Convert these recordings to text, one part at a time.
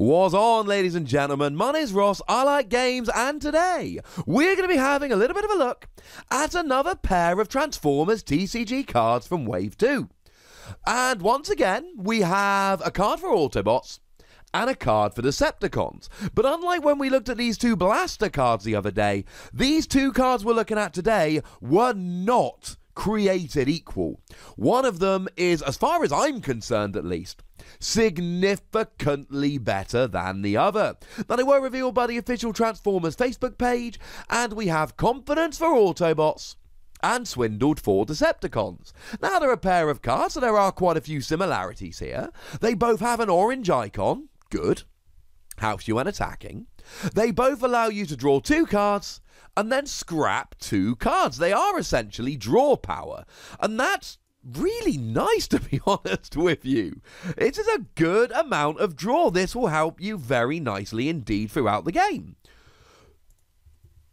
Was on, ladies and gentlemen. My name's Ross, I like games, and today we're going to be having a little bit of a look at another pair of Transformers TCG cards from Wave 2. And once again, we have a card for Autobots and a card for Decepticons. But unlike when we looked at these two blaster cards the other day, these two cards we're looking at today were not created equal. One of them is, as far as I'm concerned at least, significantly better than the other. Now, they were revealed by the official Transformers Facebook page, and we have Confidence for Autobots and Swindled for Decepticons. Now, they're a pair of cards, so there are quite a few similarities here. They both have an orange icon, good, helps you when attacking. They both allow you to draw 2 cards and then scrap 2 cards. They are essentially draw power, and that's really nice, to be honest with you. It is a good amount of draw. This will help you very nicely indeed throughout the game.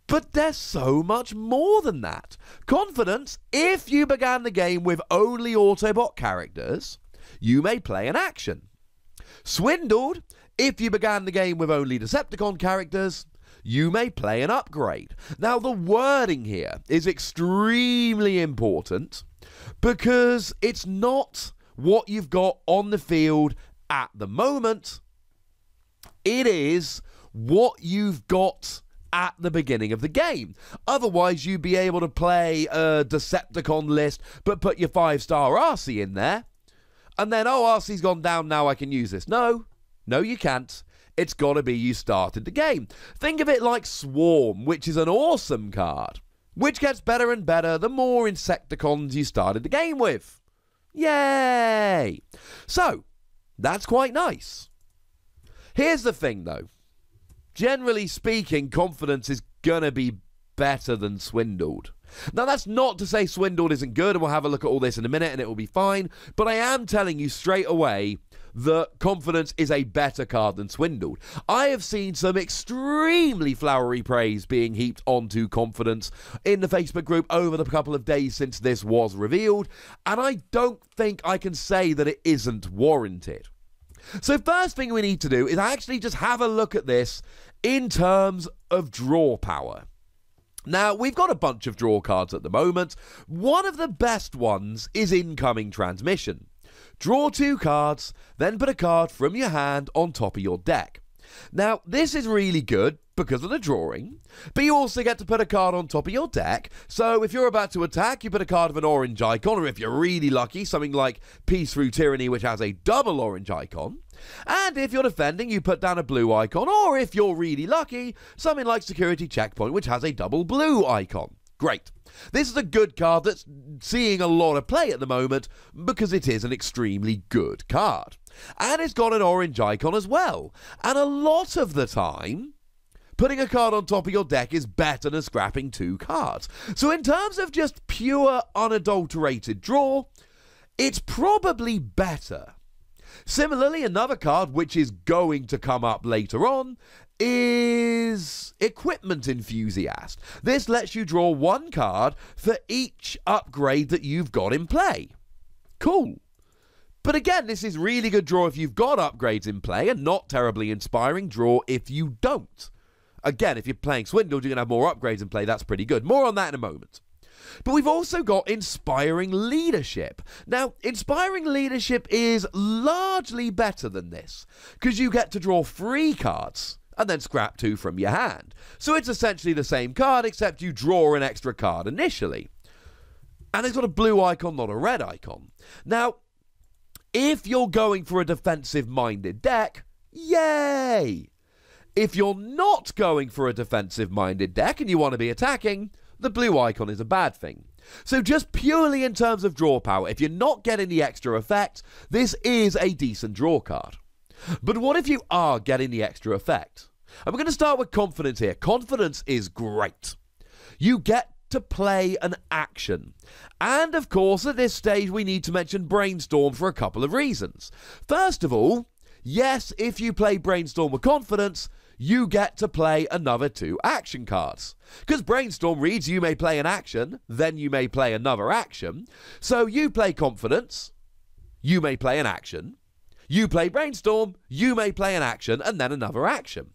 But there's so much more than that. Confidence, if you began the game with only Autobot characters, you may play an action. Swindled, if you began the game with only Decepticon characters, you may play an upgrade. Now, the wording here is extremely important because it's not what you've got on the field at the moment. It is what you've got at the beginning of the game. Otherwise, you'd be able to play a Decepticon list, but put your 5-star RC in there. And then, oh, RC's gone down, now I can use this. No, you can't. It's got to be you started the game. Think of it like Swarm, which is an awesome card, which gets better and better the more Insecticons you started the game with. Yay! So, that's quite nice. Here's the thing, though. Generally speaking, Confidence is going to be better than Swindled. Now, that's not to say Swindled isn't good, and we'll have a look at all this in a minute and it will be fine, but I am telling you straight away that Confidence is a better card than Swindled. I have seen some extremely flowery praise being heaped onto Confidence in the Facebook group over the couple of days since this was revealed, and I don't think I can say that it isn't warranted. So first thing we need to do is actually just have a look at this in terms of draw power. Now, we've got a bunch of draw cards at the moment. One of the best ones is Incoming Transmission. Draw 2 cards, then put a card from your hand on top of your deck. Now, this is really good because of the drawing, but you also get to put a card on top of your deck. So if you're about to attack, you put a card of an orange icon, or if you're really lucky, something like Peace Through Tyranny, which has a double orange icon. And if you're defending, you put down a blue icon, or if you're really lucky, something like Security Checkpoint, which has a double blue icon. Great. This is a good card that's seeing a lot of play at the moment because it is an extremely good card. And it's got an orange icon as well. And a lot of the time, putting a card on top of your deck is better than scrapping 2 cards. So in terms of just pure, unadulterated draw, it's probably better. Similarly, another card which is going to come up later on is Equipment Enthusiast. This lets you draw 1 card for each upgrade that you've got in play. Cool. But again, this is really good draw if you've got upgrades in play, and not terribly inspiring draw if you don't. Again, if you're playing Swindled, you're going to have more upgrades in play. That's pretty good. More on that in a moment. But we've also got Inspiring Leadership. Now, Inspiring Leadership is largely better than this, because you get to draw 3 cards and then scrap 2 from your hand. So it's essentially the same card, except you draw an extra card initially. And it's got a blue icon, not a red icon. Now, if you're going for a defensive-minded deck, yay! If you're not going for a defensive-minded deck and you want to be attacking, the blue icon is a bad thing. So just purely in terms of draw power, if you're not getting the extra effect, this is a decent draw card. But what if you are getting the extra effect? And we're going to start with Confidence here. Confidence is great. You get to play an action. And of course, at this stage, we need to mention Brainstorm for a couple of reasons. First of all, yes, if you play Brainstorm with Confidence, you get to play another 2 action cards. Because Brainstorm reads you may play an action, then you may play another action. So you play Confidence, you may play an action. You play Brainstorm, you may play an action and then another action.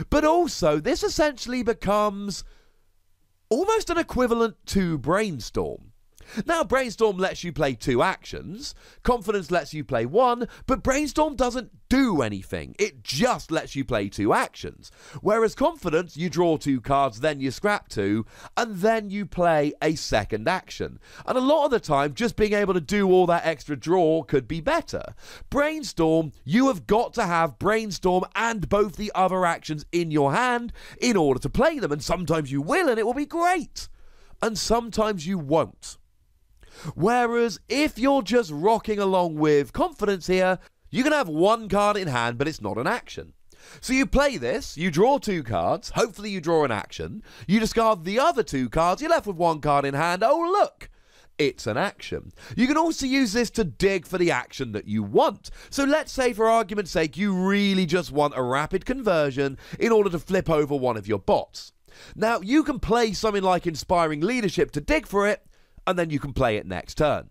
But also, this essentially becomes almost an equivalent to Brainstorm. Now, Brainstorm lets you play 2 actions, Confidence lets you play 1, but Brainstorm doesn't do anything. It just lets you play 2 actions. Whereas Confidence, you draw 2 cards, then you scrap 2, and then you play a second action. And a lot of the time, just being able to do all that extra draw could be better. Brainstorm, you have got to have Brainstorm and both the other actions in your hand in order to play them, and sometimes you will, and it will be great. And sometimes you won't. Whereas if you're just rocking along with Confidence here, you can have 1 card in hand, but it's not an action. So you play this, you draw 2 cards, hopefully you draw an action, you discard the other 2 cards, you're left with 1 card in hand, oh look, it's an action. You can also use this to dig for the action that you want. So let's say, for argument's sake, you really just want a rapid conversion in order to flip over one of your bots. Now, you can play something like Inspiring Leadership to dig for it, and then you can play it next turn.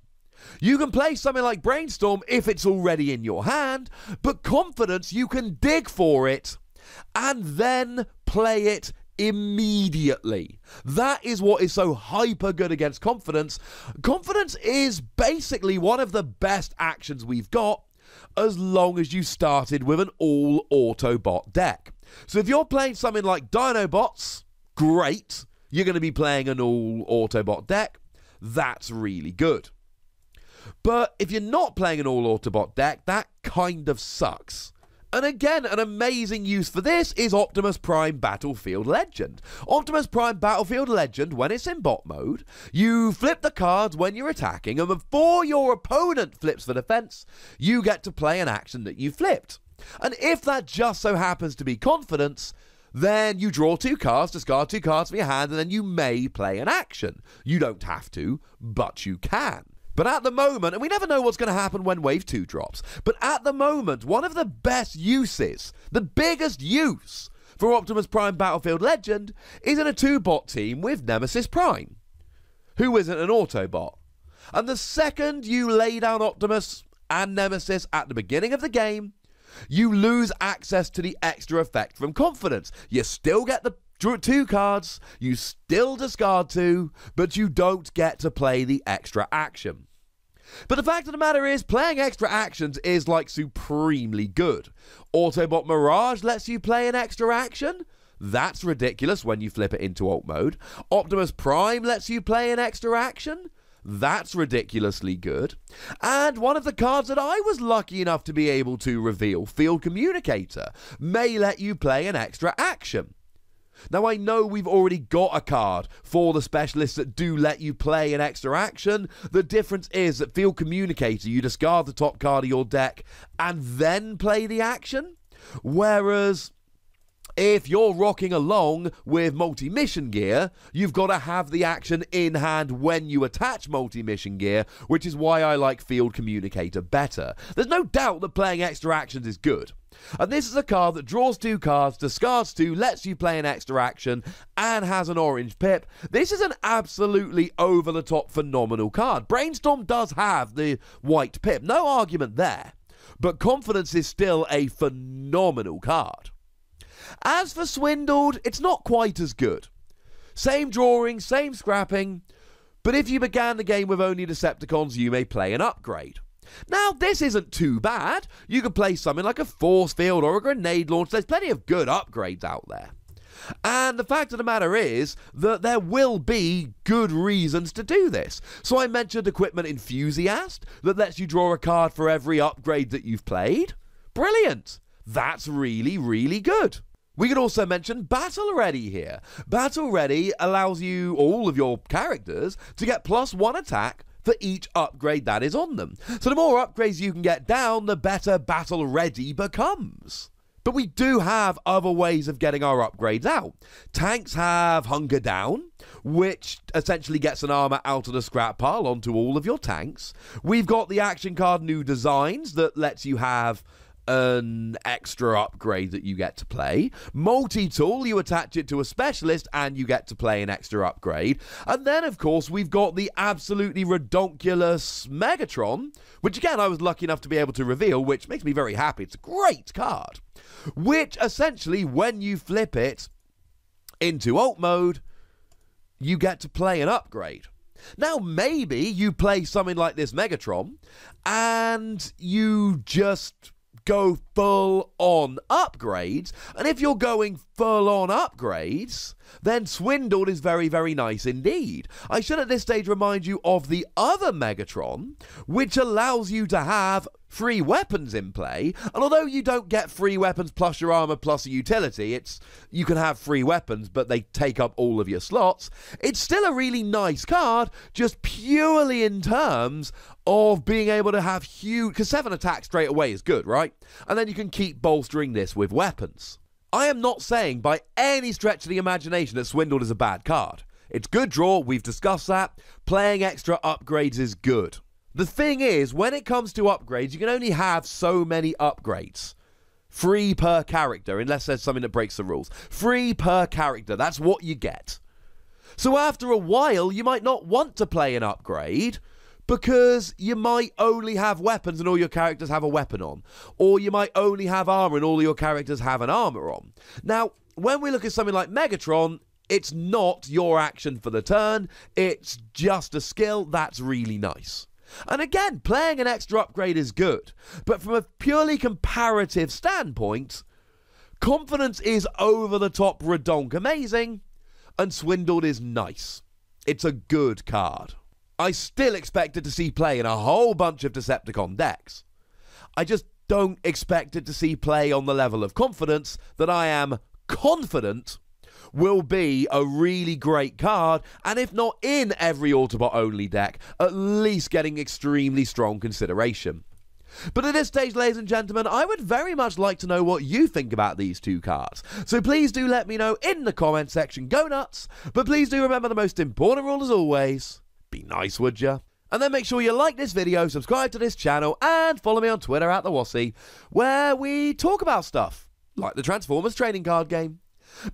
You can play something like Brainstorm if it's already in your hand, but Confidence, you can dig for it and then play it immediately. That is what is so hyper good against Confidence. Confidence is basically one of the best actions we've got, as long as you started with an all Autobot deck. So if you're playing something like Dinobots, great, you're going to be playing an all Autobot deck. That's really good. But if you're not playing an all Autobot deck, that kind of sucks. And again, an amazing use for this is Optimus Prime Battlefield Legend. Optimus Prime Battlefield Legend, when it's in bot mode, you flip the cards when you're attacking, and before your opponent flips for defense, you get to play an action that you flipped. And if that just so happens to be Confidence, then you draw 2 cards, discard 2 cards from your hand, and then you may play an action. You don't have to, but you can. But at the moment, and we never know what's going to happen when Wave 2 drops, but at the moment, one of the best uses, the biggest use for Optimus Prime Battlefield Legend is in a 2-bot team with Nemesis Prime, who isn't an Autobot. And the second you lay down Optimus and Nemesis at the beginning of the game, you lose access to the extra effect from Confidence. You still get the 2 cards, you still discard 2, but you don't get to play the extra action. But the fact of the matter is, playing extra actions is like supremely good. Autobot Mirage lets you play an extra action. That's ridiculous when you flip it into alt mode. Optimus Prime lets you play an extra action. That's ridiculously good. And one of the cards that I was lucky enough to be able to reveal, Field Communicator, may let you play an extra action. Now, I know we've already got a card for the specialists that do let you play an extra action. The difference is that Field Communicator, you discard the top card of your deck and then play the action. Whereas if you're rocking along with multi-mission gear, you've got to have the action in hand when you attach multi-mission gear, which is why I like Field Communicator better. There's no doubt that playing extra actions is good. And this is a card that draws 2 cards, discards 2, lets you play an extra action, and has an orange pip. This is an absolutely over-the-top phenomenal card. Brainstorm does have the white pip, no argument there. But Confidence is still a phenomenal card. As for Swindled, it's not quite as good. Same drawing, same scrapping, but if you began the game with only Decepticons, you may play an upgrade. Now, this isn't too bad. You could play something like a force field or a grenade launch. There's plenty of good upgrades out there. And the fact of the matter is that there will be good reasons to do this. So I mentioned Equipment Enthusiast, that lets you draw a card for every upgrade that you've played. Brilliant. That's really, really good. We could also mention Battle Ready here. Battle Ready allows you, all of your characters, to get +1 attack for each upgrade that is on them. So the more upgrades you can get down, the better Battle Ready becomes. But we do have other ways of getting our upgrades out. Tanks have Hunker Down, which essentially gets an armor out of the scrap pile onto all of your tanks. We've got the action card New Designs that lets you have an extra upgrade that you get to play. Multi-tool, you attach it to a specialist and you get to play an extra upgrade. And then, of course, we've got the absolutely redonkulous Megatron, which again, I was lucky enough to be able to reveal, which makes me very happy. It's a great card, which essentially, when you flip it into alt mode, you get to play an upgrade. Now, maybe you play something like this Megatron and you just go full on upgrades, and if you're going full on upgrades, then Swindled is very, very nice indeed. I should at this stage remind you of the other Megatron, which allows you to have free weapons in play, and although you don't get free weapons plus your armor plus a utility, you can have free weapons but they take up all of your slots. It's still a really nice card, just purely in terms of being able to have huge, because 7 attacks straight away is good, right? And then you can keep bolstering this with weapons. I am not saying by any stretch of the imagination that Swindled is a bad card. It's good draw, we've discussed that. Playing extra upgrades is good. The thing is, when it comes to upgrades, you can only have so many upgrades. Free per character, unless there's something that breaks the rules. Free per character, that's what you get. So after a while, you might not want to play an upgrade, because you might only have weapons and all your characters have a weapon on. Or you might only have armor and all your characters have an armor on. Now, when we look at something like Megatron, it's not your action for the turn, it's just a skill. That's really nice. And again, playing an extra upgrade is good, but from a purely comparative standpoint, Confidence is over-the-top redonk amazing, and Swindled is nice. It's a good card. I still expected to see play in a whole bunch of Decepticon decks. I just don't expect it to see play on the level of Confidence that I am confident will be a really great card, and if not in every Autobot only deck, at least getting extremely strong consideration. But at this stage, ladies and gentlemen, I would very much like to know what you think about these two cards. So please do let me know in the comment section. Go nuts! But please do remember the most important rule as always. Be nice, would ya? And then make sure you like this video, subscribe to this channel, and follow me on Twitter at the Wossy, where we talk about stuff like the Transformers trading card game.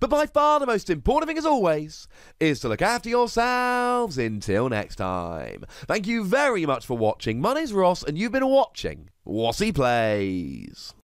But by far the most important thing as always is to look after yourselves until next time. Thank you very much for watching. My name's Ross and you've been watching Wossy Plays.